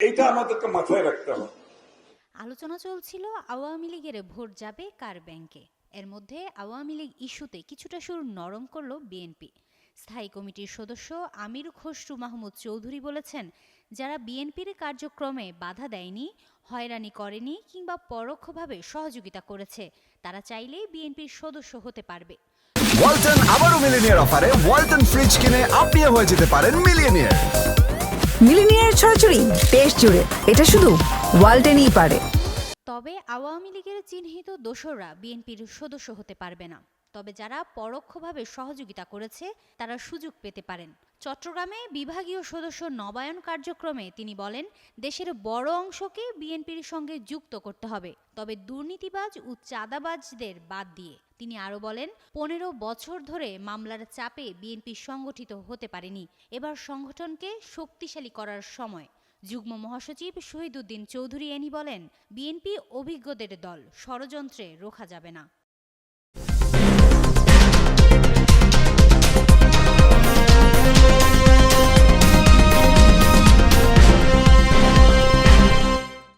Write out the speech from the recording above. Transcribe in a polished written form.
এইটা আমাদেরকে মাথায় রাখতে হবে। আলোচনা চলছিল আওয়ামী লীগের ভোট যাবে কার ব্যাংকে। এর মধ্যে আওয়ামী লীগ ইস্যুতে কিছুটা সুর নরম করল বিএনপি। স্থায়ী কমিটির সদস্য আমির খসরু মাহমুদ চৌধুরী বলেছেন, যারা বিএনপির কার্যক্রমে বাধা দেয়নি, হয়রানি করেনি কিংবা পরোক্ষভাবে সহযোগিতা করেছে, তারা চাইলেই বিএনপির সদস্য হতে পারবে। ওয়ালটন আবারও মিলিনিয়ার অফারে ওয়ালটন ফ্রিজ কিনে আপনিও হয়ে যেতে পারেন মিলিয়নিয়ার। মিলিনিয়ার ছড়াছড়ি দেশ জুড়ে, এটা শুধু ওয়ালটেনই পারে। তবে আওয়ামী লীগের চিহ্নিত দোসররা বিএনপির সদস্য হতে পারবে না। তবে যারা পরোক্ষভাবে সহযোগিতা করেছে তারা সুযোগ পেতে পারেন। চট্টগ্রামে বিভাগীয় সদস্য নবায়ন কার্যক্রমে তিনি বলেন, দেশের বড় অংশকে বিএনপির সঙ্গে যুক্ত করতে হবে, তবে দুর্নীতিবাজ ও চাঁদাবাজদের বাদ দিয়ে। তিনি আরও বলেন, 15 বছর ধরে মামলার চাপে বিএনপি সংগঠিত হতে পারেনি, এবার সংগঠনকে শক্তিশালী করার সময়। যুগ্ম মহাসচিব শহীদুদ্দিন চৌধুরী এনি বলেন, বিএনপি অভিজ্ঞদের দল, ষড়যন্ত্রে রোখা যাবে না।